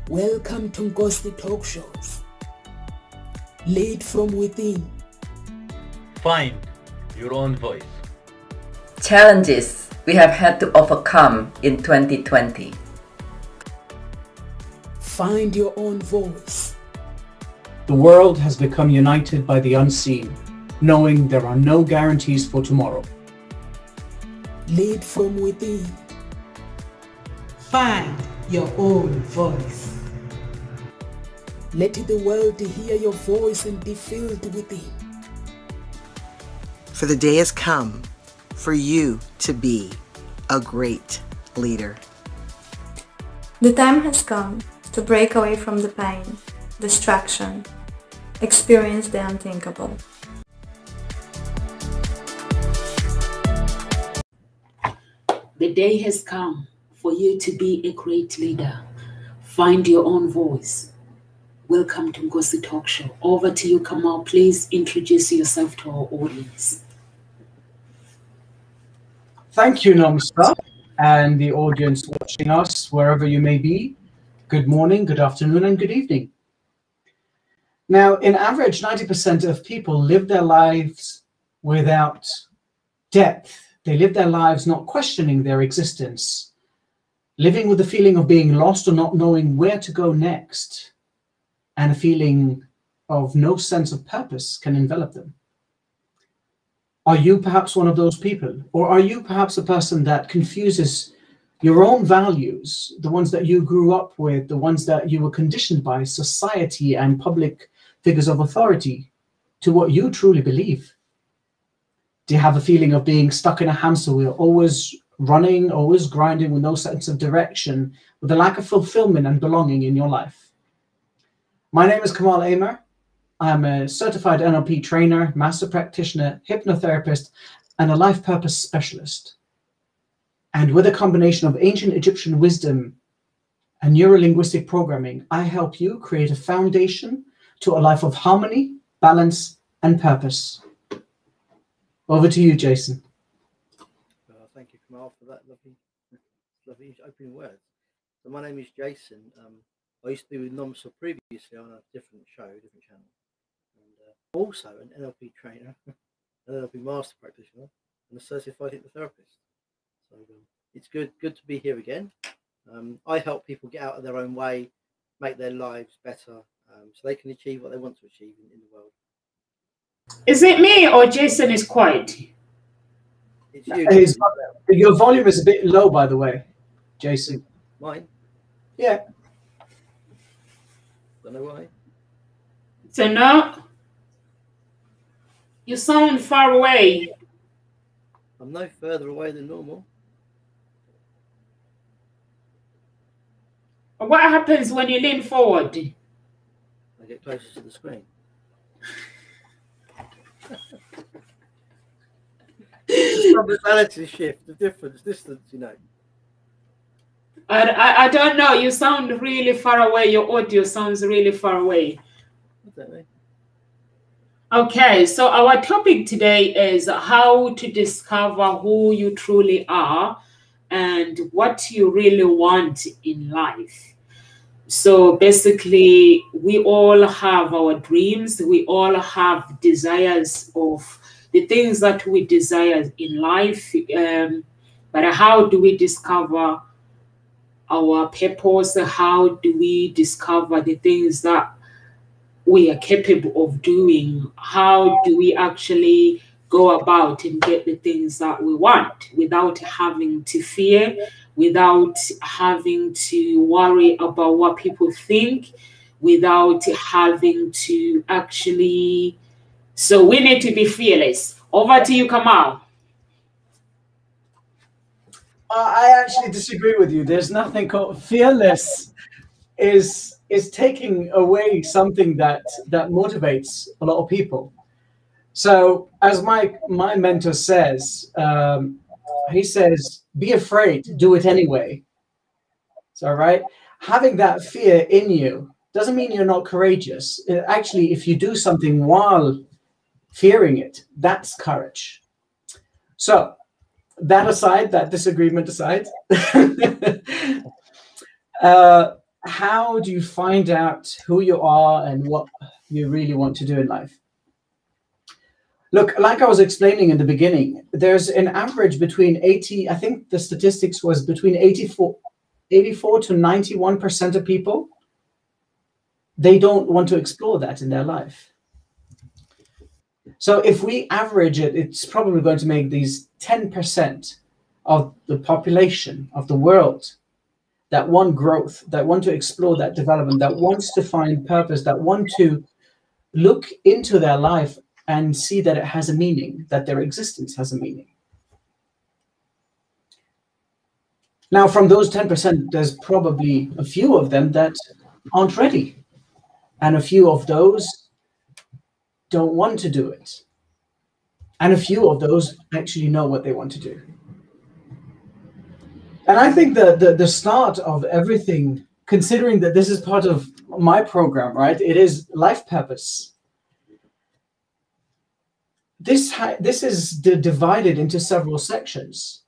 Welcome to Ngosi Talk Shows. Lead from within. Find your own voice. Challenges we have had to overcome in 2020. Find your own voice. The world has become united by the unseen, knowing there are no guarantees for tomorrow. Lead from within. Find your own voice. Let the world hear your voice and be filled within. For the day has come for you to be a great leader. The time has come to break away from the pain, distraction, experience the unthinkable. The day has come for you to be a great leader. Find your own voice. Welcome to Ngosi Talk Show. Over to you, Kamal. Please introduce yourself to our audience. Thank you, Namaskar, and the audience watching us, wherever you may be. Good morning, good afternoon, and good evening. Now, in average, 90% of people live their lives without depth. They live their lives not questioning their existence, living with the feeling of being lost or not knowing where to go next, and a feeling of no sense of purpose can envelop them. Are you perhaps one of those people? Or are you perhaps a person that confuses your own values, the ones that you grew up with, the ones that you were conditioned by society and public figures of authority, to what you truly believe? Do you have a feeling of being stuck in a hamster wheel, always running, always grinding with no sense of direction, with a lack of fulfillment and belonging in your life? My name is Kamal Amer. I'm a certified NLP trainer, master practitioner, hypnotherapist, and a life purpose specialist. And with a combination of ancient Egyptian wisdom and neurolinguistic programming, I help you create a foundation to a life of harmony, balance, and purpose. Over to you, Jason. Thank you, Kamal, for that lovely opening words. So my name is Jason. I used to be with NOMSA previously on a different show, different channel. And also an NLP trainer, an NLP master practitioner, and a certified hypnotherapist. So it's good to be here again. I help people get out of their own way, make their lives better, so they can achieve what they want to achieve in the world. Is it me or Jason is quiet? It's you. Your volume is a bit low, by the way, Jason. Mine? Yeah. Don't know why. So no, you sound far away. I'm no further away than normal. What happens when you lean forward? I get closer to the screen. Just a reality shift, the difference, distance, you know. I don't know. You sound really far away. Your audio sounds really far away. I don't know. Okay, so our topic today is how to discover who you truly are and what you really want in life. So basically, we all have our dreams. We all have desires of the things that we desire in life. But how do we discover our purpose? How do we discover the things that we are capable of doing? How do we actually go about and get the things that we want without having to fear, without having to worry about what people think, without having to actually... So we need to be fearless. Over to you, Kamal. I actually disagree with you. There's nothing called fearless. Is taking away something that motivates a lot of people. So as my mentor says, he says, be afraid, do it anyway. So, right? Having that fear in you doesn't mean you're not courageous. Actually, if you do something while fearing it, that's courage. So that aside, that disagreement aside, how do you find out who you are and what you really want to do in life? Look, like I was explaining in the beginning, there's an average between 80, I think the statistics was between 84 to 91% of people, they don't want to explore that in their life. So if we average it, it's probably going to make these 10% of the population of the world that want growth, that want to explore that development, that wants to find purpose, that want to look into their life and see that it has a meaning, that their existence has a meaning. Now, from those 10%, there's probably a few of them that aren't ready. And a few of those don't want to do it. And a few of those actually know what they want to do. And I think the start of everything, considering that this is part of my program, right? It is life purpose. This is divided into several sections.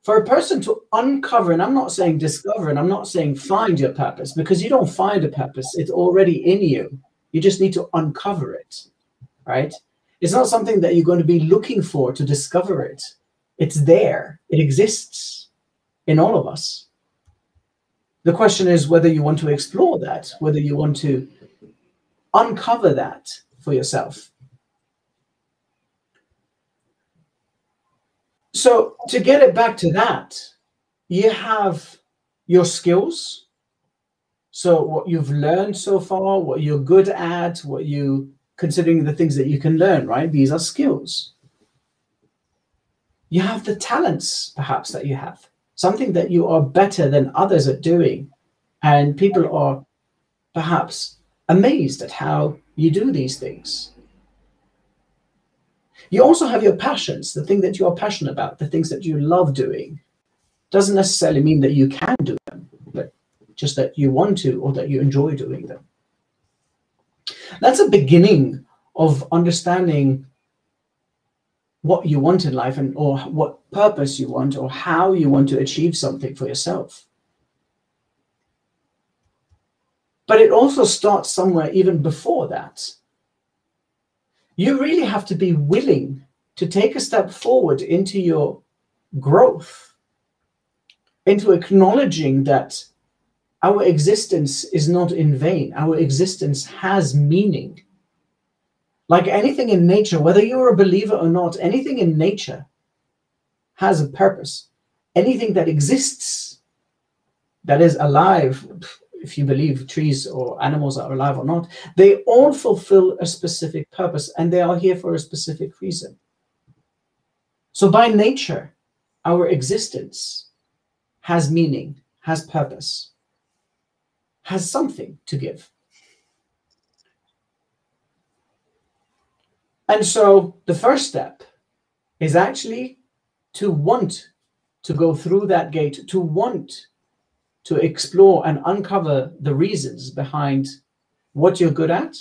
For a person to uncover, and I'm not saying discover, and I'm not saying find your purpose, because you don't find a purpose. It's already in you. You just need to uncover it, right? It's not something that you're going to be looking for to discover it. It's there. It exists in all of us. The question is whether you want to explore that, whether you want to uncover that for yourself. So to get it back to that, you have your skills. So what you've learned so far, what you're good at, what you considering the things that you can learn, right? These are skills. You have the talents, perhaps, that you have, something that you are better than others at doing. And people are perhaps amazed at how you do these things. You also have your passions, the thing that you are passionate about, the things that you love doing. Doesn't necessarily mean that you can do them, but just that you want to or that you enjoy doing them. That's a beginning of understanding what you want in life and or what purpose you want or how you want to achieve something for yourself. But it also starts somewhere even before that. You really have to be willing to take a step forward into your growth, into acknowledging that our existence is not in vain. Our existence has meaning. Like anything in nature, whether you're a believer or not, anything in nature has a purpose. Anything that exists, that is alive, if you believe trees or animals are alive or not, they all fulfill a specific purpose and they are here for a specific reason. So by nature, our existence has meaning, has purpose, has something to give. And so the first step is actually to want to go through that gate, to want to explore and uncover the reasons behind what you're good at,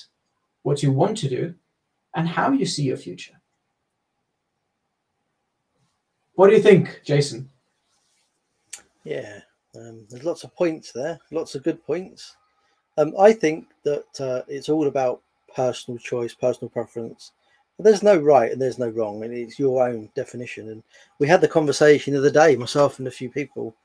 what you want to do, and how you see your future. What do you think, Jason? Yeah, there's lots of points there, lots of good points. I think that it's all about personal choice, personal preference. There's no right and there's no wrong, and it's your own definition. And we had the conversation the other day, myself and a few people,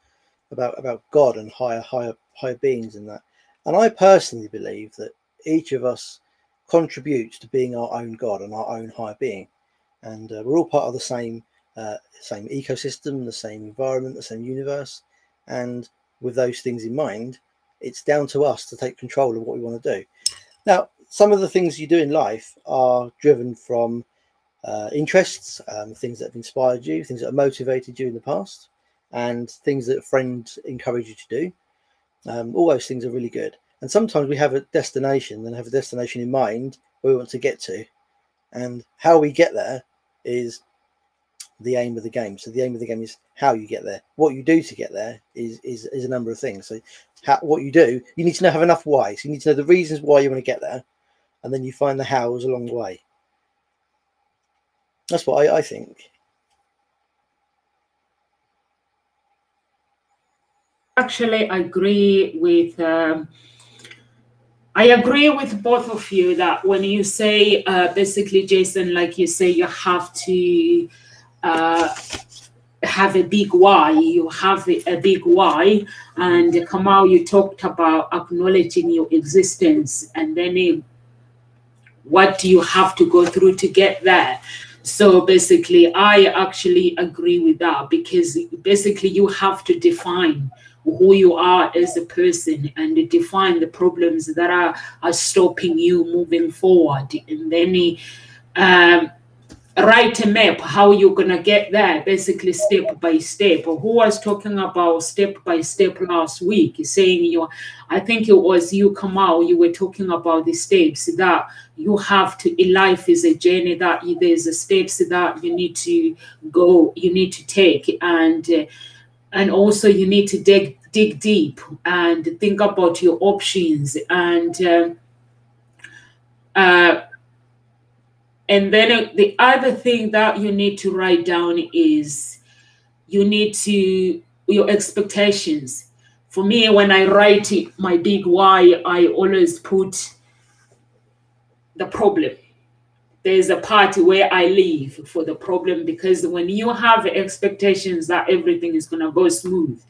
about God and higher beings and that. And I personally believe that each of us contributes to being our own God and our own higher being, and we're all part of the same ecosystem, the same environment, the same universe. And with those things in mind, it's down to us to take control of what we want to do. Now, some of the things you do in life are driven from interests, things that have inspired you, things that have motivated you in the past, and things that a friend encouraged you to do. All those things are really good. And sometimes we have a destination and have a destination in mind where we want to get to. And how we get there is the aim of the game. So the aim of the game is how you get there. What you do to get there is a number of things. So what you do, you need to have enough whys. You need to know the reasons why you want to get there. And then you find the hows along the way. That's what I think. actually agree with. I agree with both of you that when you say, basically, Jason, like you say, you have to have a big why. You have a big why, and Kamal, you talked about acknowledging your existence, and then what do you have to go through to get there. So basically, I actually agree with that, because basically you have to define who you are as a person and define the problems that are stopping you moving forward, and then write a map how you're gonna get there, basically step by step. Who was talking about step by step last week, saying I think it was you, Kamal, you were talking about the steps that you have to, in life is a journey, that there's a steps that you need to go, you need to take, and also you need to dig deep and think about your options, and then the other thing that you need to write down is your expectations. For me, when I write my big why, I always put the problem. There's a part where I leave for the problem, because when you have expectations that everything is going to go smooth,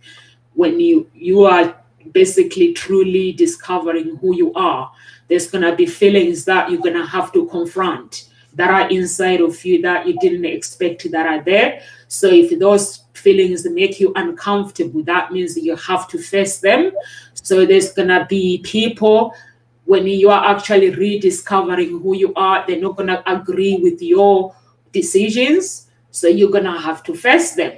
when you are basically truly discovering who you are, there's going to be feelings that you're going to have to confront that are inside of you that you didn't expect that are there. So if those feelings make you uncomfortable, that means you have to face them. So there's going to be people, when you are actually rediscovering who you are, they're not going to agree with your decisions. So you're going to have to face them.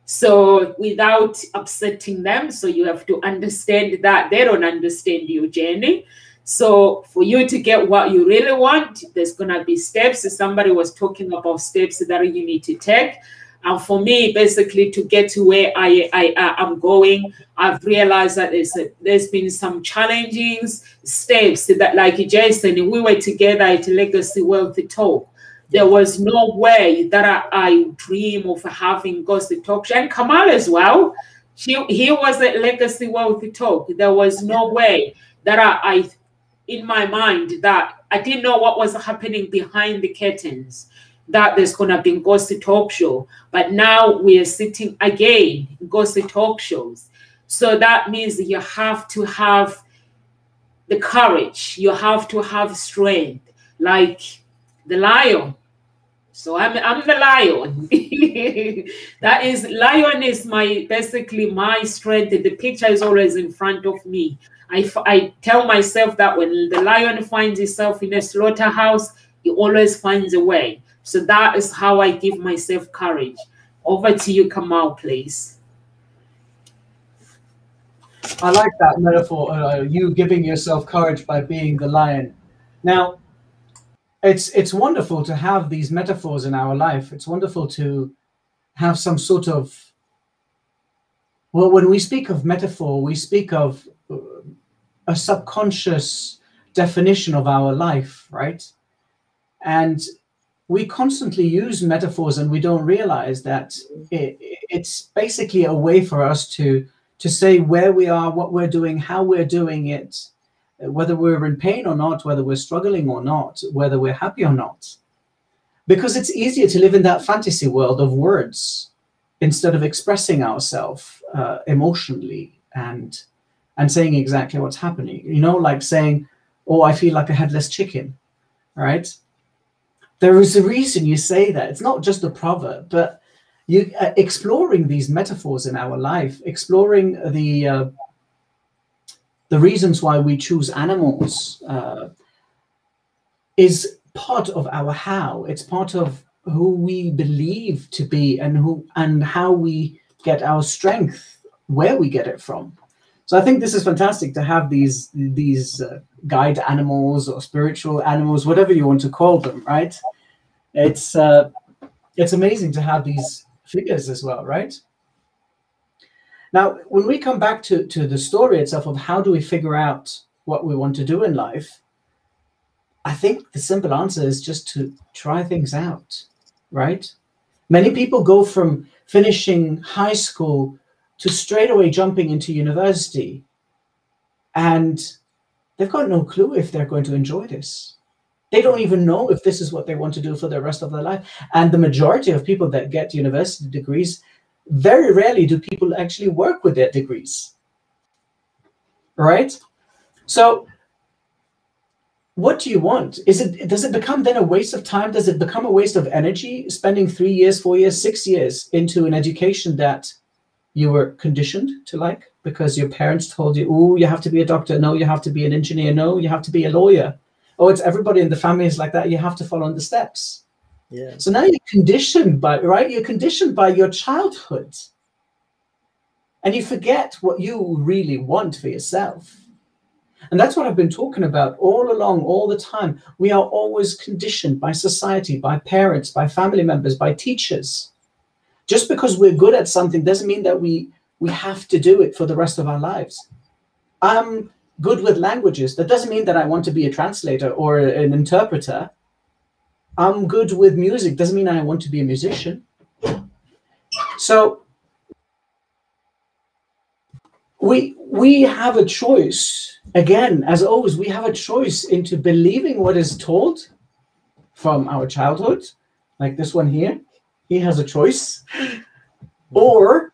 So without upsetting them, so you have to understand that they don't understand your journey. So for you to get what you really want, there's going to be steps. Somebody was talking about steps that you need to take. And for me, basically, to get to where I am going, I've realized that there's been some challenging steps that, like Jason, we were together at Legacy Wealth Talk. There was no way that I dream of having Gossip Talk. And Kamal as well. He was at Legacy Wealth Talk. There was no way that I in my mind, that I didn't know what was happening behind the curtains, that there's going to be Gossip Talk Show. But now we are sitting again in Gossip Talk Shows. So that means you have to have the courage. You have to have strength, like the lion. So I'm the lion. That is, lion is basically my strength. The picture is always in front of me. I tell myself that when the lion finds itself in a slaughterhouse, he always finds a way. So that is how I give myself courage. Over to you, Kamal, please. I like that metaphor, you giving yourself courage by being the lion. Now, it's wonderful to have these metaphors in our life. It's wonderful to have some sort of, well, when we speak of metaphor, we speak of a subconscious definition of our life, right? And we constantly use metaphors and we don't realize that it's basically a way for us to say where we are, what we're doing, how we're doing it, whether we're in pain or not, whether we're struggling or not, whether we're happy or not. Because it's easier to live in that fantasy world of words instead of expressing ourselves emotionally and saying exactly what's happening. You know, like saying, oh, I feel like a headless chicken, right? There is a reason you say that. It's not just a proverb, but you exploring these metaphors in our life, exploring the reasons why we choose animals is part of our how. It's part of who we believe to be and how we get our strength, where we get it from. So I think this is fantastic to have these guide animals or spiritual animals, whatever you want to call them, right? It's amazing to have these figures as well, right? Now, when we come back to the story itself of how do we figure out what we want to do in life, I think the simple answer is just to try things out, right? Many people go from finishing high school to straight away jumping into university, and they've got no clue if they're going to enjoy this. They don't even know if this is what they want to do for the rest of their life. And the majority of people that get university degrees, very rarely do people actually work with their degrees. Right? So what do you want? Does it become then a waste of time? Does it become a waste of energy, spending 3 years, 4 years, 6 years into an education that you were conditioned to like, because your parents told you, oh, you have to be a doctor. No, you have to be an engineer. No, you have to be a lawyer. Oh, it's everybody in the family is like that. You have to follow the steps. Yeah. So now you're conditioned by, right? You're conditioned by your childhood. And you forget what you really want for yourself. And that's what I've been talking about all along, all the time. We are always conditioned by society, by parents, by family members, by teachers. Just because we're good at something doesn't mean that we have to do it for the rest of our lives. I'm good with languages. That doesn't mean that I want to be a translator or an interpreter. I'm good with music. Doesn't mean I want to be a musician. So we have a choice. Again, as always, we have a choice into believing what is told from our childhood, like this one here. He has a choice. Or,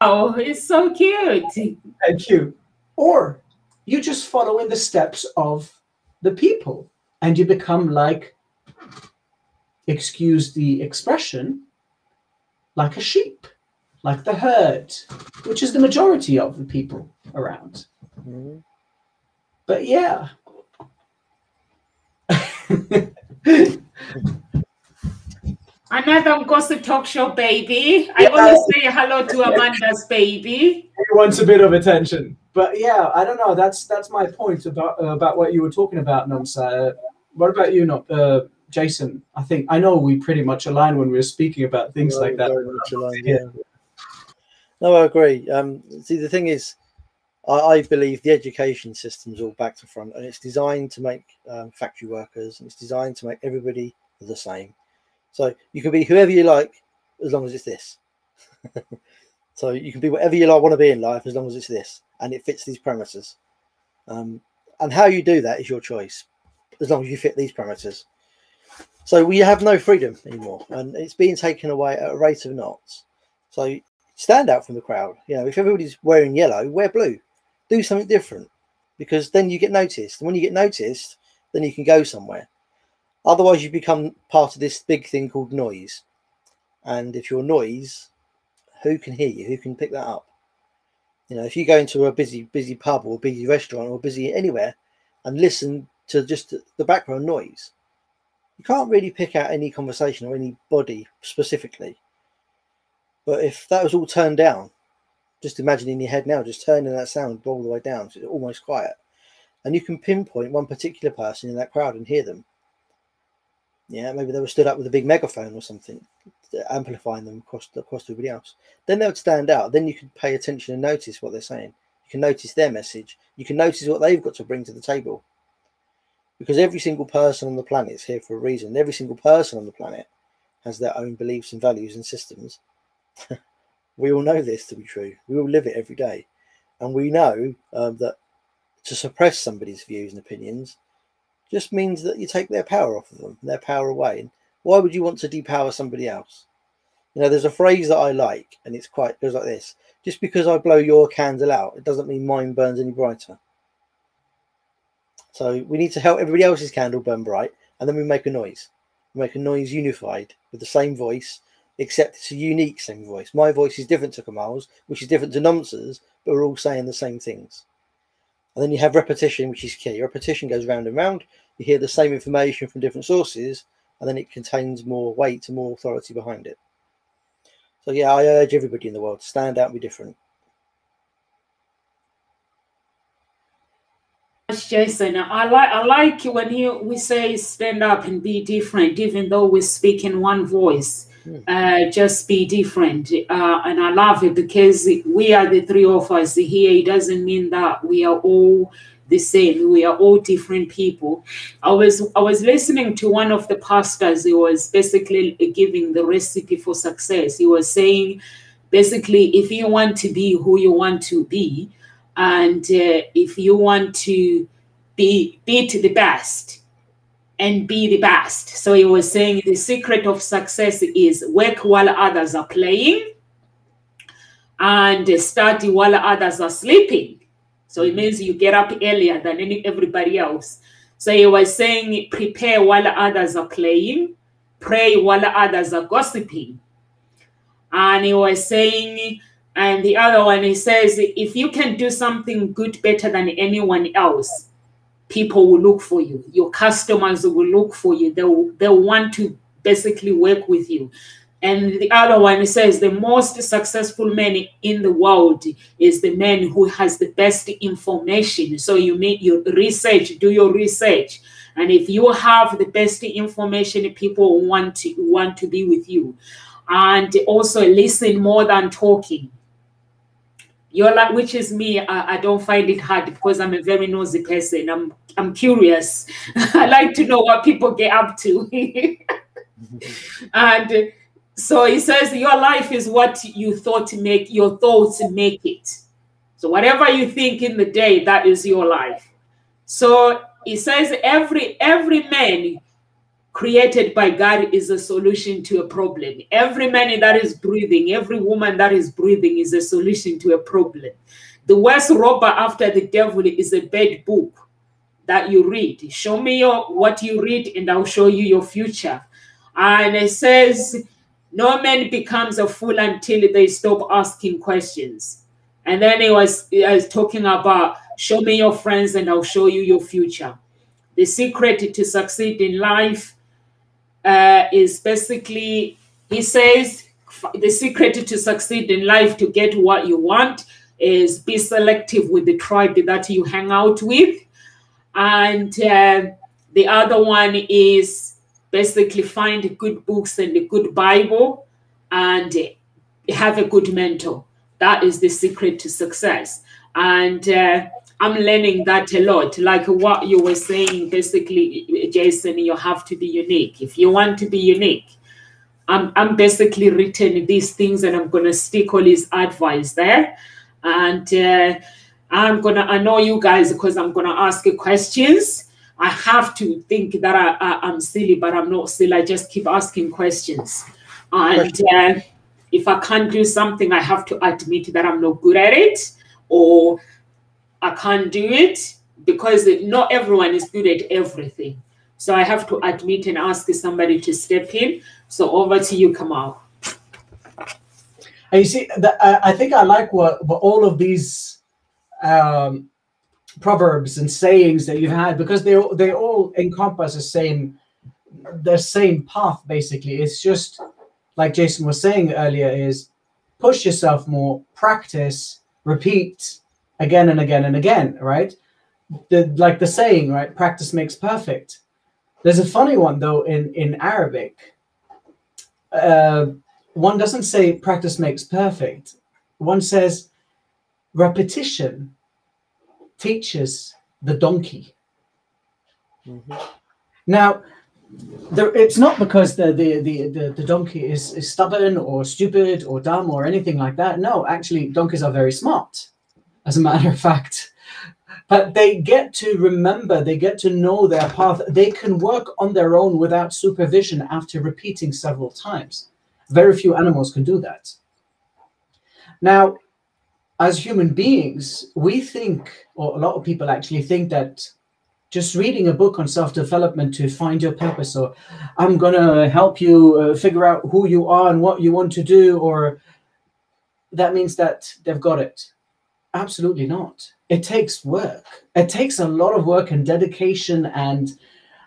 oh, it's so cute. Thank you. Or you just follow in the steps of the people and you become like, excuse the expression, like a sheep, like the herd, which is the majority of the people around. Mm-hmm. But yeah. Another Gossip Talk Show baby. I always say hello to Amanda's baby. He wants a bit of attention. But yeah, I don't know. That's my point about what you were talking about, Nomsa. What about you, Jason? I know we pretty much align when we're speaking about things like that. Very much aligned, yeah. No, I agree. See, the thing is, I believe the education system is all back to front, and it's designed to make factory workers, and it's designed to make everybody the same. So you can be whoever you like, as long as it's this. So you can be whatever you want to be in life, as long as it's this, and it fits these parameters. And how you do that is your choice, as long as you fit these parameters. So we have no freedom anymore, and it's being taken away at a rate of knots. So stand out from the crowd. You know, if everybody's wearing yellow, wear blue. Do something different, because then you get noticed. And when you get noticed, then you can go somewhere. Otherwise, you become part of this big thing called noise. And if you're noise, who can hear you? Who can pick that up? You know, if you go into a busy pub or busy restaurant or busy anywhere and listen to just the background noise, you can't really pick out any conversation or anybody specifically. But if that was all turned down, just imagine in your head now, just turning that sound all the way down so it's almost quiet. And you can pinpoint one particular person in that crowd and hear them. Yeah, maybe they were stood up with a big megaphone or something, amplifying them across everybody else. Then they would stand out. Then you could pay attention and notice what they're saying. You can notice their message. You can notice what they've got to bring to the table. Because every single person on the planet is here for a reason. Every single person on the planet has their own beliefs and values and systems. We all know this to be true. We all live it every day. And we know that to suppress somebody's views and opinions just means that you take their power off of them, their power away. And why would you want to depower somebody else? You know, there's a phrase that I like, and it goes like this: just because I blow your candle out, it doesn't mean mine burns any brighter. So we need to help everybody else's candle burn bright, and then we make a noise. We make a noise unified with the same voice, except it's a unique same voice. My voice is different to Kamal's, which is different to Nomsa's, but we're all saying the same things. And then you have repetition, which is key. Repetition goes round and round. You hear the same information from different sources, and then it contains more weight and more authority behind it. So yeah, I urge everybody in the world to stand out and be different. Jason, I like when we say stand up and be different, even though we speak in one voice. Just be different, and I love it because we are the three of us here. It doesn't mean that we are all the same. We are all different people. I was listening to one of the pastors. He was basically giving the recipe for success. He was saying basically, if you want to be who you want to be, and if you want to be to the best and be the best. So he was saying the secret of success is work while others are playing and study while others are sleeping. So it means you get up earlier than everybody else. So he was saying prepare while others are playing, pray while others are gossiping. And he was saying, and the other one, he says, if you can do something good better than anyone else, people will look for you. Your customers will look for you. They'll want to basically work with you. And the other one says the most successful man in the world is the man who has the best information. So you make your research, do your research. And if you have the best information, people want to be with you. And also listen more than talking. You're like, which is me. I don't find it hard because I'm a very nosy person. I'm curious. I like to know what people get up to. And so he says, your life is what you thought make your thoughts make it. So whatever you think in the day, that is your life. So he says every man created by God is a solution to a problem. Every man that is breathing, every woman that is breathing is a solution to a problem. The worst robber after the devil is a bad book that you read. Show me what you read and I'll show you your future. And it says, no man becomes a fool until they stop asking questions. And then he was talking about, show me your friends and I'll show you your future. The secret to succeed in life is basically, he says, the secret to succeed in life, to get what you want, is be selective with the tribe that you hang out with. And the other one is basically find good books and a good Bible and have a good mentor. That is the secret to success. And I'm learning that a lot. Like what you were saying, basically, Jason, you have to be unique. If you want to be unique, I'm basically written these things and I'm going to stick all his advice there. And I'm going to annoy you guys because I'm going to ask you questions. I have to think that I'm silly, but I'm not silly. I just keep asking questions. And if I can't do something, I have to admit that I'm not good at it, or I can't do it, because not everyone is good at everything. So I have to admit and ask somebody to step in. So over to you, Kamal. And you see, I think I like what all of these proverbs and sayings that you've had, because they all encompass the same path, basically. It's just like Jason was saying earlier, is push yourself more, practice, repeat again and again and again, right? Like the saying, right? Practice makes perfect. There's a funny one though in Arabic. One doesn't say practice makes perfect. One says repetition teaches the donkey. Mm-hmm. Now, it's not because the donkey is stubborn or stupid or dumb or anything like that. No, actually, donkeys are very smart, as a matter of fact. But they get to remember, they get to know their path. They can work on their own without supervision after repeating several times. Very few animals can do that. Now, as human beings, we think, or a lot of people actually think, that just reading a book on self-development to find your purpose, or I'm going to help you figure out who you are and what you want to do, or that means that they've got it. Absolutely not. It takes work. It takes a lot of work and dedication and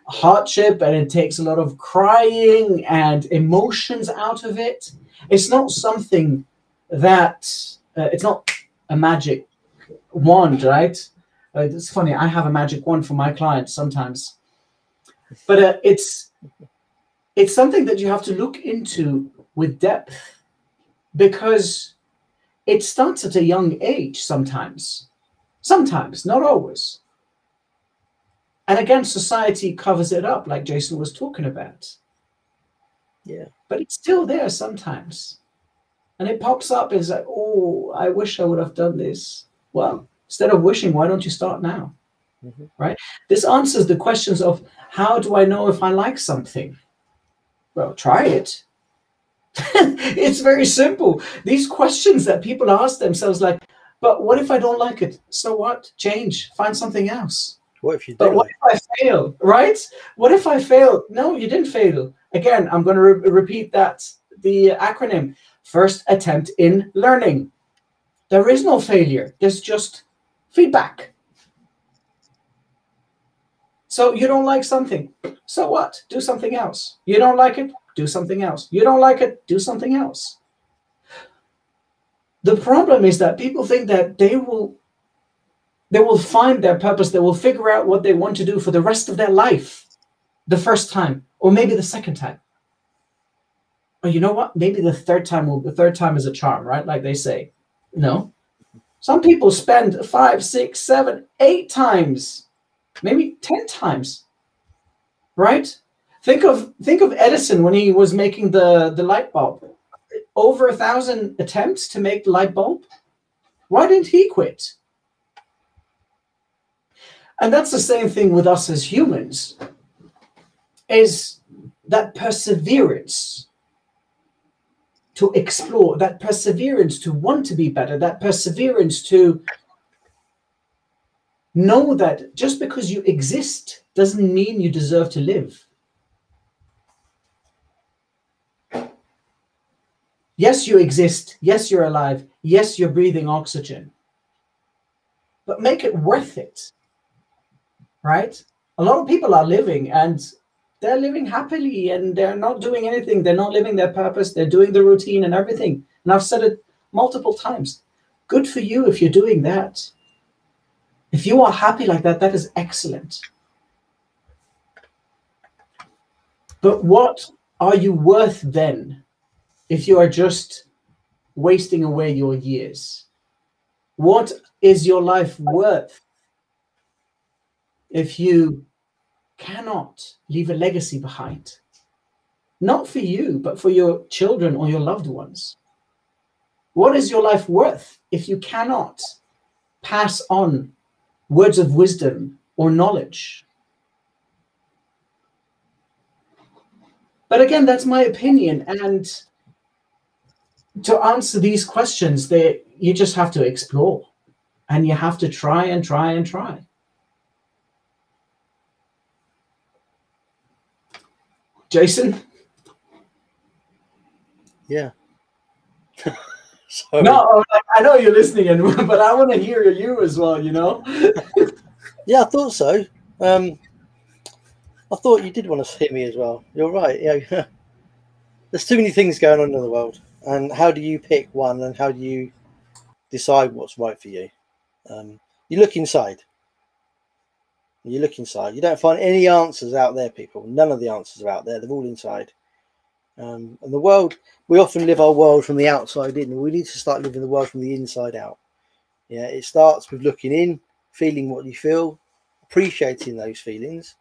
hardship, and it takes a lot of crying and emotions out of it. It's not something that, it's not a magic wand, right? It's funny, I have a magic wand for my clients sometimes. But it's something that you have to look into with depth, because it starts at a young age sometimes. Sometimes, not always. And again, society covers it up, like Jason was talking about. Yeah. But it's still there sometimes. and it pops up. It's like, oh, I wish I would have done this. Well, instead of wishing, why don't you start now? Right? This answers the questions of how do I know if I like something? Well, try it. It's very simple. These questions that people ask themselves, like, but what if I don't like it? So what? Change. Find something else. What if you do? But what if I fail? Right? What if I fail? No, you didn't fail. Again, I'm going to repeat that. The acronym: first attempt in learning. There is no failure. There's just feedback. So you don't like something. So what? Do something else. You don't like it? Do something else. You don't like it? Do something else. The problem is that people think that they will find their purpose. They will figure out what they want to do for the rest of their life the first time, or maybe the second time. Or you know what? Maybe the third time is a charm, right? Like they say. No. Some people spend 5, 6, 7, 8 times, maybe 10 times, right? Think of Edison when he was making the light bulb. Over 1,000 attempts to make the light bulb. Why didn't he quit? And that's the same thing with us as humans, is that perseverance to explore, that perseverance to want to be better, that perseverance to know that just because you exist doesn't mean you deserve to live. Yes, you exist. Yes, you're alive. Yes, you're breathing oxygen. But make it worth it, right? A lot of people are living and they're living happily and they're not doing anything. They're not living their purpose. They're doing the routine and everything. And I've said it multiple times. Good for you if you're doing that. If you are happy like that, that is excellent. But what are you worth then if you are just wasting away your years? What is your life worth if you cannot leave a legacy behind? Not for you, but for your children or your loved ones. What is your life worth if you cannot pass on words of wisdom or knowledge? But again, that's my opinion. And to answer these questions, you just have to explore. And you have to try and try and try. Jason? Yeah. No, I know you're listening, but I want to hear you as well, you know? Yeah, I thought so. I thought you did want to hear me as well. You're right. Yeah. There's too many things going on in the world. And how do you pick one and how do you decide what's right for you? You look inside. You look inside. You don't find any answers out there, people. None of the answers are out there. They're all inside. And the world, we often live our world from the outside in. We need to start living the world from the inside out. Yeah, it starts with looking in, feeling what you feel, appreciating those feelings.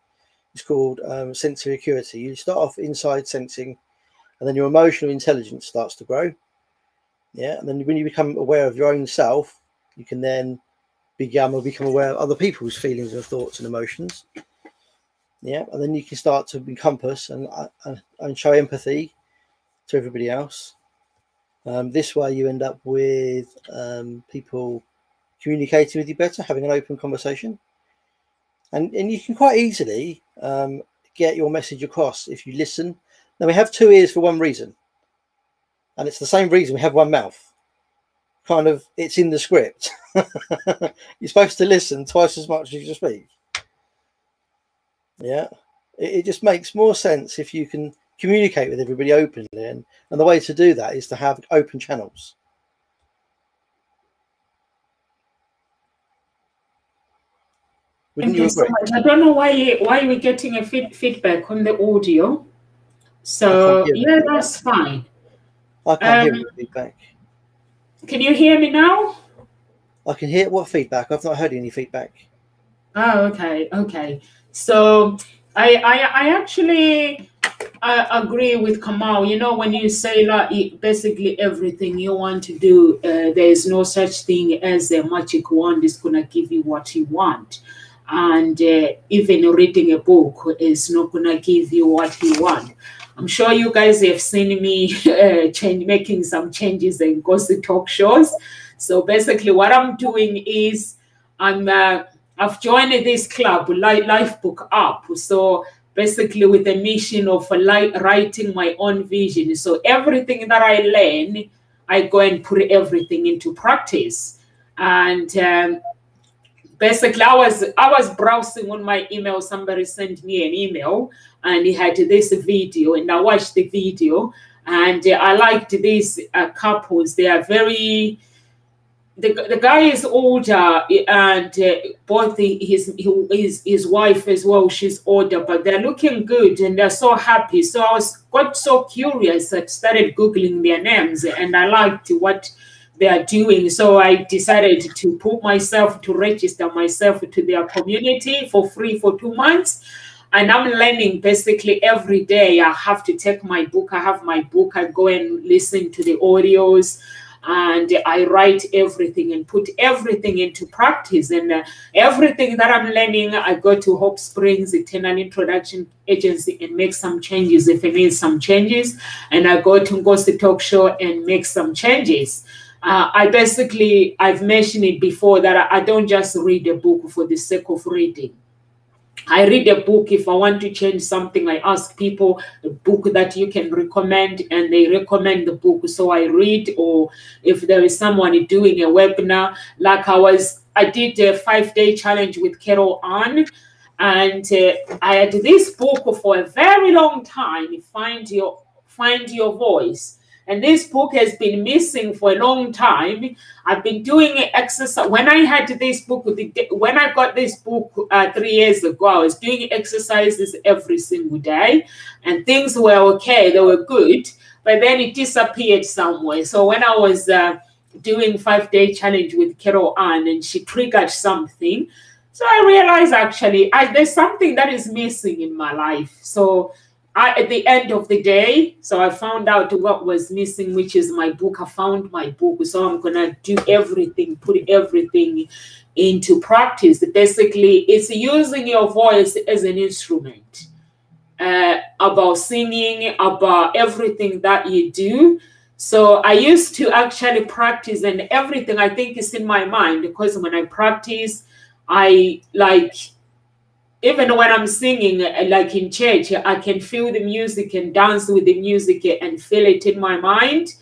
It's called sensory acuity. You start off inside sensing, and then your emotional intelligence starts to grow. Yeah, and then when you become aware of your own self, you can then become aware of other people's feelings and thoughts and emotions. Yeah, and then you can start to encompass and show empathy to everybody else. This way you end up with people communicating with you better, having an open conversation. And you can quite easily get your message across if you listen. Now, we have 2 ears for one reason. And it's the same reason we have one mouth. Kind of, it's in the script. You're supposed to listen twice as much as you speak. Yeah, it just makes more sense if you can communicate with everybody openly, and the way to do that is to have open channels. Wouldn't you agree? So much. I don't know why we're getting a feedback on the audio. So yeah, that's fine. I can't hear any feedback. Can you hear me now? I can hear what feedback? I've not heard any feedback. Oh, okay. So I actually I agree with Kamal. You know, when you say like basically everything you want to do, there is no such thing as a magic wand is gonna give you what you want, and even reading a book is not gonna give you what you want. I'm sure you guys have seen me making some changes in Gossip Talk shows. So basically, what I'm doing is I've joined this club, Life Book Up. So basically, with the mission of writing my own vision. So everything that I learn, I go and put everything into practice. And basically, I was browsing on my email. Somebody sent me an email, and he had this video, and I watched the video, and I liked these couples. They are very. The guy is older, and both his wife as well, she's older, but they're looking good and they're so happy. So I got so curious that I started Googling their names, and I liked what they are doing. So I decided to register myself to their community for free for 2 months. And I'm learning basically every day. I have to take my book. I have my book. I go and listen to the audios, and I write everything and put everything into practice. And everything that I'm learning, I go to Hope Springs Eternal Introduction Agency and make some changes if I need some changes. And I go to Ngozi Talk Show and make some changes. I've mentioned it before that I don't just read a book for the sake of reading. I read a book if I want to change something. I ask people a book that you can recommend, and they recommend the book. So I read, or if there is someone doing a webinar, like I did a 5-day challenge with Carol Ann, and I had this book for a very long time, Find Your Voice. And this book has been missing for a long time. I've been doing exercise. When I had this book, when I got this book 3 years ago, I was doing exercises every single day, and things were okay. They were good, but then it disappeared somewhere. So when I was doing 5-day challenge with Carol Ann, and she triggered something, so I realized actually there's something that is missing in my life. So at the end of the day, so I found out what was missing, which is my book. I found my book. So I'm going to do everything, put everything into practice. Basically, it's using your voice as an instrument, about singing, about everything that you do. So I used to actually practice, and everything I think is in my mind, because when I practice, even when I'm singing, like in church, I can feel the music and dance with the music and feel it in my mind.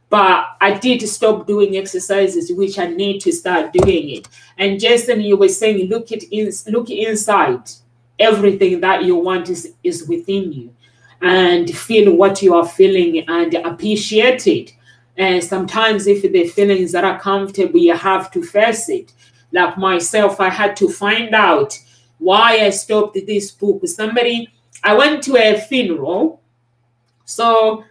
But I did stop doing exercises, which I need to start doing it. And Jason, you were saying, look inside. Everything that you want is within you. And feel what you are feeling and appreciate it. And sometimes if the feelings that are comfortable, you have to face it. Like myself, I had to find out why I stopped this book. I went to a funeral, so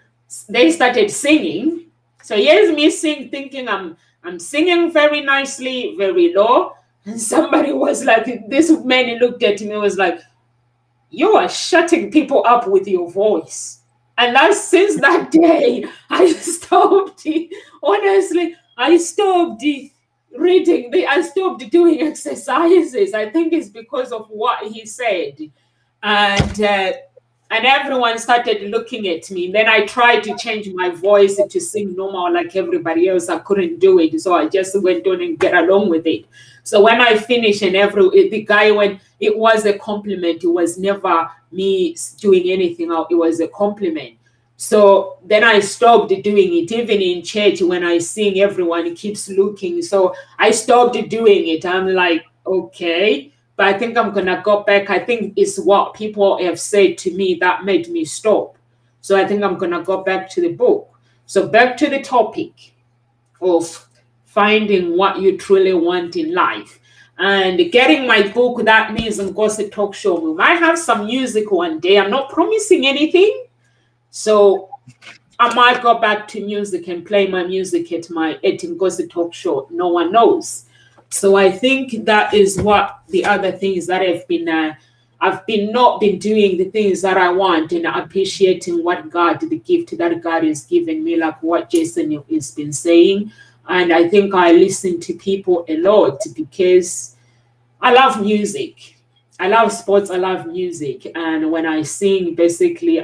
they started singing. So here's me thinking I'm singing very nicely, very low, and somebody was like, this man looked at me, was like, you are shutting people up with your voice. And since that day, I stopped. Honestly, I stopped reading. I stopped doing exercises. I think it's because of what he said, and everyone started looking at me. Then I tried to change my voice to sing normal like everybody else. I couldn't do it, so I just went on and get along with it. So when I finished, and the guy went, it was a compliment. It was never me doing anything else. It was a compliment. So then I stopped doing it. Even in church, when I sing, everyone keeps looking. So I stopped doing it. I'm like, okay, but I think I'm going to go back. I think it's what people have said to me that made me stop. So I think I'm going to go back to the book. So back to the topic of finding what you truly want in life. And getting my book, that means Ngozi Talk Show. We might have some music one day. I'm not promising anything. So I might go back to music and play my music at Ngozi Talk Show. No one knows. So I think that is what the other things that have been I've not been doing the things that I want and appreciating what God, the gift that God has given me, like what Jason has been saying. And I think I listen to people a lot because I love music. I love sports. I love music. And when I sing, basically,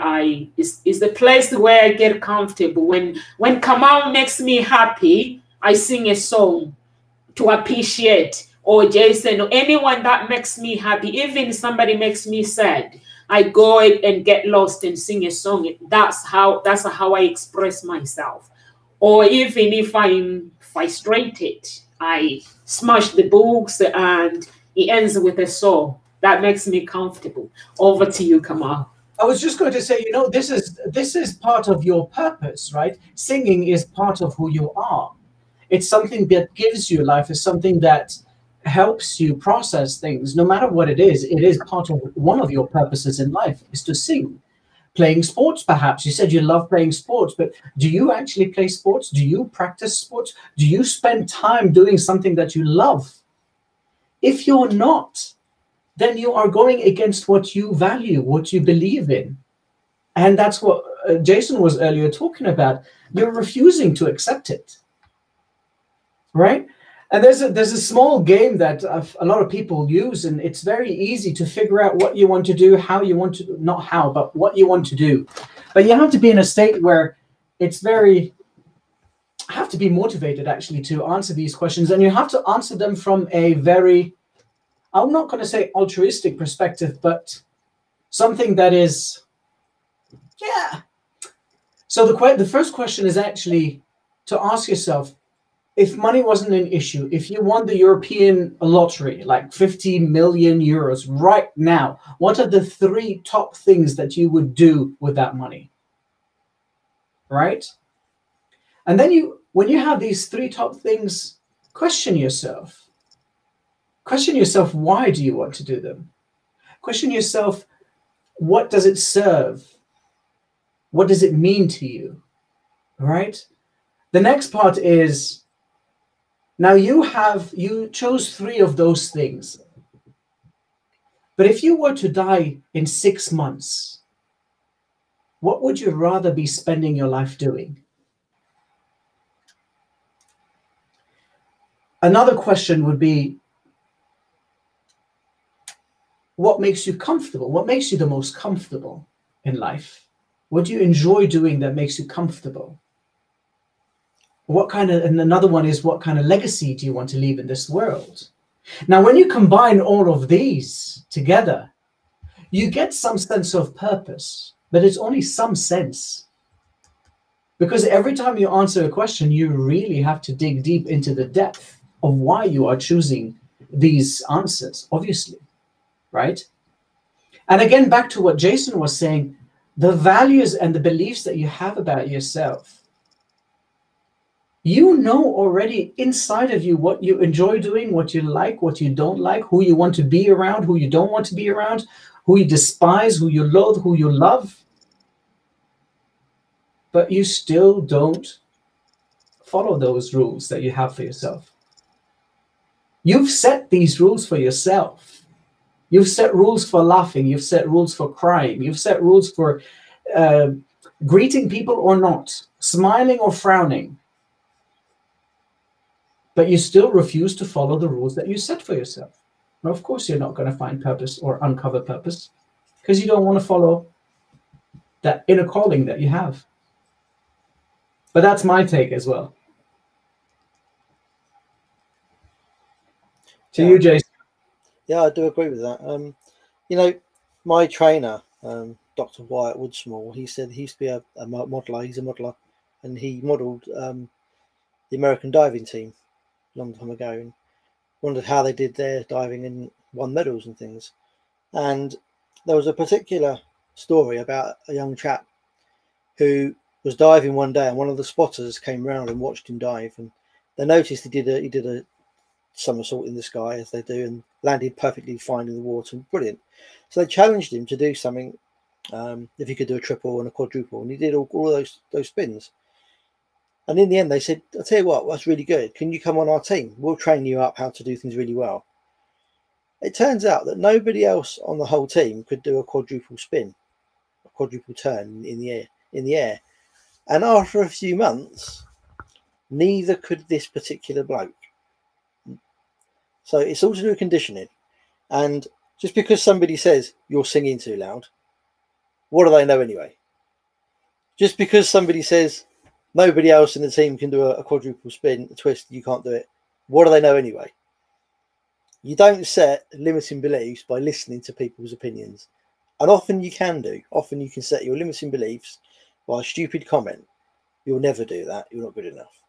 it's the place where I get comfortable. When Kamal makes me happy, I sing a song to appreciate, or Jason, or anyone that makes me happy. Even somebody makes me sad, I go and get lost and sing a song. That's how I express myself. Or even if I'm frustrated, I smash the books and it ends with a song that makes me comfortable. Over to you, Kamal. I was just going to say, this is part of your purpose, right? Singing is part of who you are. It's something that gives you life. It's something that helps you process things. No matter what it is part of one of your purposes in life is to sing. Playing sports, perhaps. You said you love playing sports, but do you actually play sports? Do you practice sports? Do you spend time doing something that you love? If you're not, then you are going against what you value, what you believe in. And that's what Jason was earlier talking about. You're refusing to accept it, right? And there's a small game that a lot of people use, and it's very easy to figure out what you want to do, how you want to, not how, but what you want to do. But you have to be in a state where it's have to be motivated actually to answer these questions, and you have to answer them from a very, I'm not going to say altruistic perspective, but something that is, yeah. So the first question is actually to ask yourself, if money wasn't an issue, if you won the European lottery, like 50 million euros right now, what are the 3 top things that you would do with that money? Right? And then when you have these 3 top things, question yourself. Question yourself, why do you want to do them? Question yourself, what does it serve? What does it mean to you? Right? The next part is, now you chose 3 of those things. But if you were to die in 6 months, what would you rather be spending your life doing? Another question would be, what makes you comfortable? What makes you the most comfortable in life? What do you enjoy doing that makes you comfortable? And another one is, what kind of legacy do you want to leave in this world? Now, when you combine all of these together, you get some sense of purpose, but it's only some sense. Because every time you answer a question, you really have to dig deep into the depth of why you are choosing these answers, obviously, right? And again, back to what Jason was saying, the values and the beliefs that you have about yourself. You know already inside of you what you enjoy doing, what you like, what you don't like, who you want to be around, who you don't want to be around, who you despise, who you loathe, who you love. But you still don't follow those rules that you have for yourself. You've set these rules for yourself. You've set rules for laughing. You've set rules for crying. You've set rules for greeting people or not, smiling or frowning. But you still refuse to follow the rules that you set for yourself. Well, of course, you're not going to find purpose or uncover purpose because you don't want to follow that inner calling that you have. But that's my take as well. To you, Jason. Yeah, I do agree with that. My trainer, Dr. Wyatt Woodsmall, he said he used to be a modeler. He's a modeler, and he modelled the American diving team a long time ago, and wondered how they did their diving and won medals and things. And there was a particular story about a young chap who was diving one day, and one of the spotters came round and watched him dive, and they noticed he did a somersault in the sky, as they do, and landed perfectly fine in the water. Brilliant. So they challenged him to do something, if he could do a triple and a quadruple, and he did all those spins. And in the end, they said, I'll tell you what, that's really good. Can you come on our team? We'll train you up how to do things really well. It turns out that nobody else on the whole team could do a quadruple spin, a quadruple turn in the air. And after a few months, neither could this particular bloke. So it's all to do with conditioning. And just because somebody says you're singing too loud, what do they know anyway? Just because somebody says nobody else in the team can do a quadruple spin, a twist, you can't do it, what do they know anyway? You don't set limiting beliefs by listening to people's opinions. And often you can do. Often you can set your limiting beliefs by a stupid comment. You'll never do that. You're not good enough.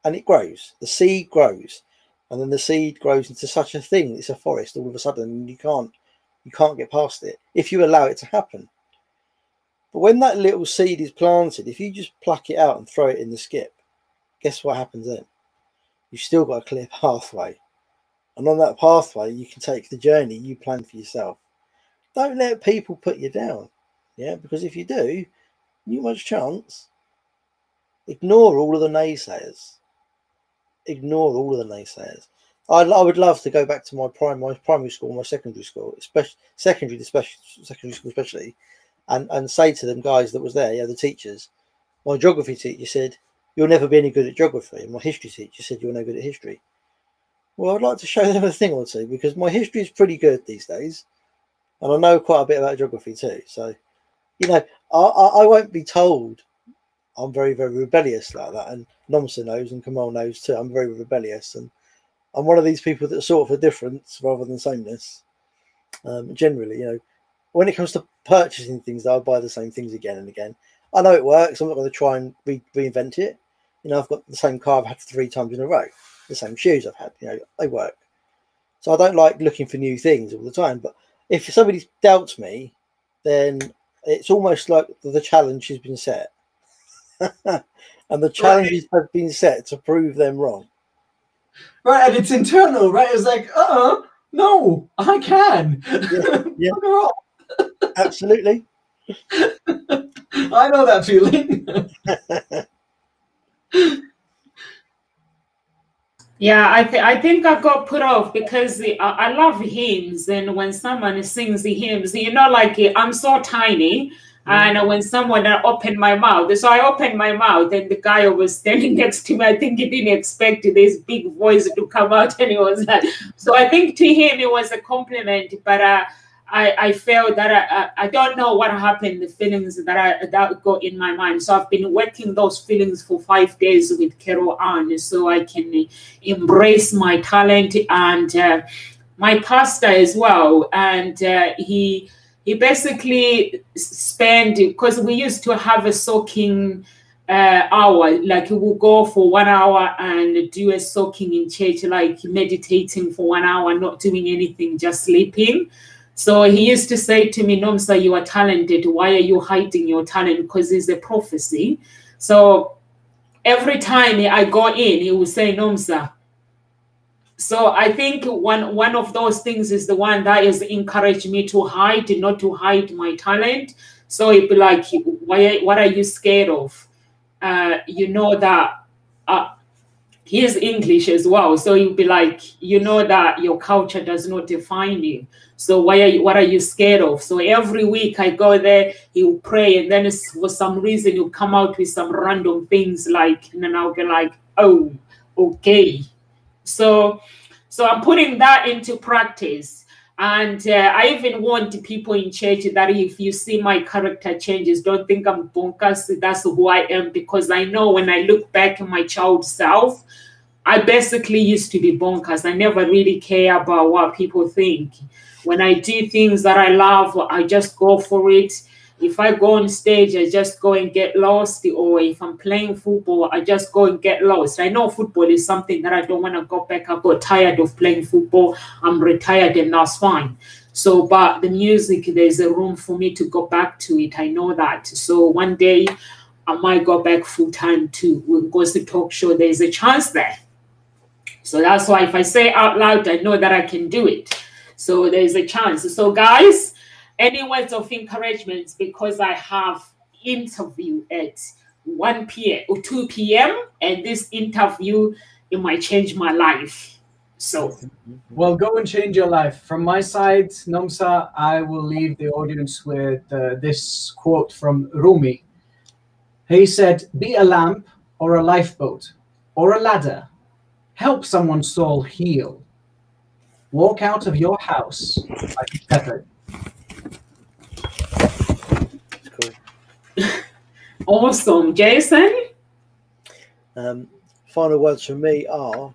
And it grows. The seed grows. And then the seed grows into such a thing. It's a forest all of a sudden. And you can't get past it if you allow it to happen. But when that little seed is planted, if you just pluck it out and throw it in the skip, guess what happens then? You've still got a clear pathway. And on that pathway, you can take the journey you plan for yourself. Don't let people put you down. Yeah, because if you do, you much chance. Ignore all of the naysayers. Ignore all of the naysayers. I would love to go back to my primary school, my secondary school, secondary school especially, and say to them guys that was there, yeah, the teachers. My geography teacher said, "You'll never be any good at geography." And my history teacher said, "You're no good at history." Well, I'd like to show them a thing or two because my history is pretty good these days. And I know quite a bit about geography too. So, you know, I won't be told I'm very, very rebellious like that. And Nomsa knows and Kamal knows too. I'm very rebellious. And I'm one of these people that sort for difference rather than sameness. Generally, you know, when it comes to purchasing things, I'll buy the same things again and again. I know it works. I'm not going to try and reinvent it. You know, I've got the same car I've had 3 times in a row. The same shoes I've had, you know, they work. So I don't like looking for new things all the time. But if somebody doubts me, then it's almost like the challenge has been set. And the challenges have been set to prove them wrong. Right, and it's internal, right? It's like, no, I can. Yeah. Absolutely. I know that feeling. Yeah, I think I got put off because I love hymns, and when someone sings the hymns, you know, like I'm so tiny, and when someone opened my mouth, so I opened my mouth, and the guy who was standing next to me, I think he didn't expect this big voice to come out, and he was like, so I think to him it was a compliment, but I felt that I don't know what happened, the feelings that go in my mind. So I've been working those feelings for 5 days with Carol Ann so I can embrace my talent, and my pastor as well. And he basically spent, because we used to have a soaking hour, like we'll go for 1 hour and do a soaking in church, like meditating for 1 hour, not doing anything, just sleeping. So he used to say to me, Nomsa, you are talented. Why are you hiding your talent? Because it's a prophecy. So every time I go in, he will say, Nomsa. So I think one of those things is the one that has encouraged me to hide, not to hide my talent. So it'd be like, what are you scared of? You know that he is English as well. So you'll be like, you know that your culture does not define you. So what are you scared of? So every week I go there, he'll pray, and then for some reason he'll come out with some random things like, and then I'll be like, oh, okay. So I'm putting that into practice. And I even want people in church that if you see my character changes, don't think I'm bonkers. That's who I am, because I know when I look back at my child self, I basically used to be bonkers. I never really care about what people think. When I do things that I love, I just go for it. If I go on stage, I just go and get lost. Or if I'm playing football, I just go and get lost. I know football is something that I don't want to go back. I got tired of playing football. I'm retired, and that's fine. So, but the music, there's a room for me to go back to it. I know that. So one day I might go back full time too. When goes to talk show, there's a chance there. So that's why if I say out loud, I know that I can do it. So there's a chance. So guys, any words of encouragement, because I have interview at 1 p.m. or 2 p.m. and this interview, it might change my life. So Well, go and change your life. From my side, Nomsa, I will leave the audience with this quote from Rumi. He said, "Be a lamp or a lifeboat or a ladder. Help someone's soul heal. Walk out of your house like a shepherd." It's cool. awesome, Jason. Final words from me are: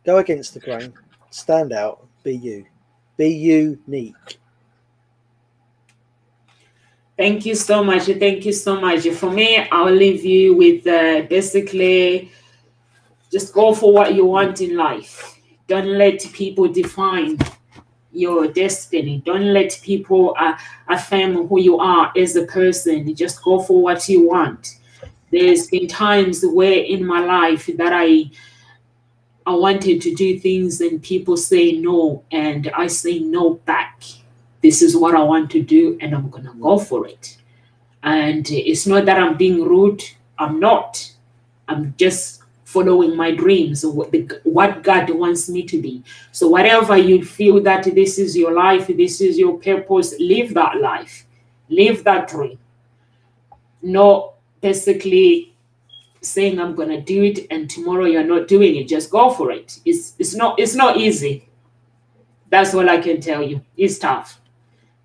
go against the grain, stand out, be you, be unique. Thank you so much. Thank you so much. For me, I'll leave you with basically just go for what you want in life. Don't let people define your destiny. Don't let people affirm who you are as a person. Just go for what you want. There's been times where in my life that I wanted to do things and people say no, and I say no back. This is what I want to do, and I'm gonna go for it. And it's not that I'm being rude. I'm not. I'm just following my dreams, what God wants me to be. So whatever you feel that this is your life, this is your purpose, live that life, live that dream. Not basically saying I'm gonna do it and tomorrow you're not doing it. Just go for it. It's not easy. That's all I can tell you. It's tough.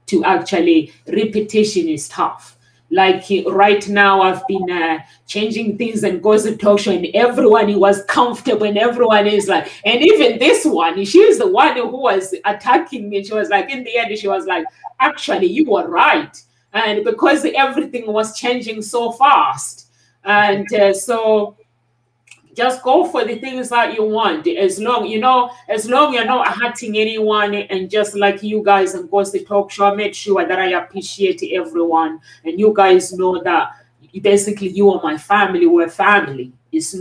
To actually, repetition is tough. Like right now, I've been changing things and goes to talk show, and everyone was comfortable, and everyone is like, and even this one, she's the one who was attacking me. She was like, in the end, she was like, actually, you were right. And because everything was changing so fast, and so just go for the things that you want. As long you're not hurting anyone, and just like you guys and goes the talk show, I made sure that I appreciate everyone, and you guys know that basically you are my family. We're family. It's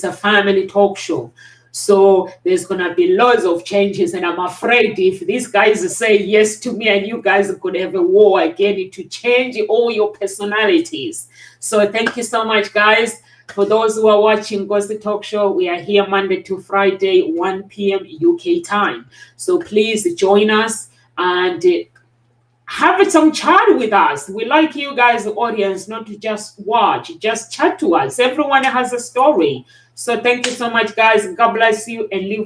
a family talk show. So there's gonna be lots of changes, and I'm afraid if these guys say yes to me and you guys are gonna have a war again to change all your personalities. So thank you so much, guys. For those who are watching Ghosty Talk Show, we are here Monday to Friday, 1 p.m. UK time. So please join us and have some chat with us. We like you guys, the audience, not to just watch, just chat to us. Everyone has a story. So thank you so much, guys. God bless you, and live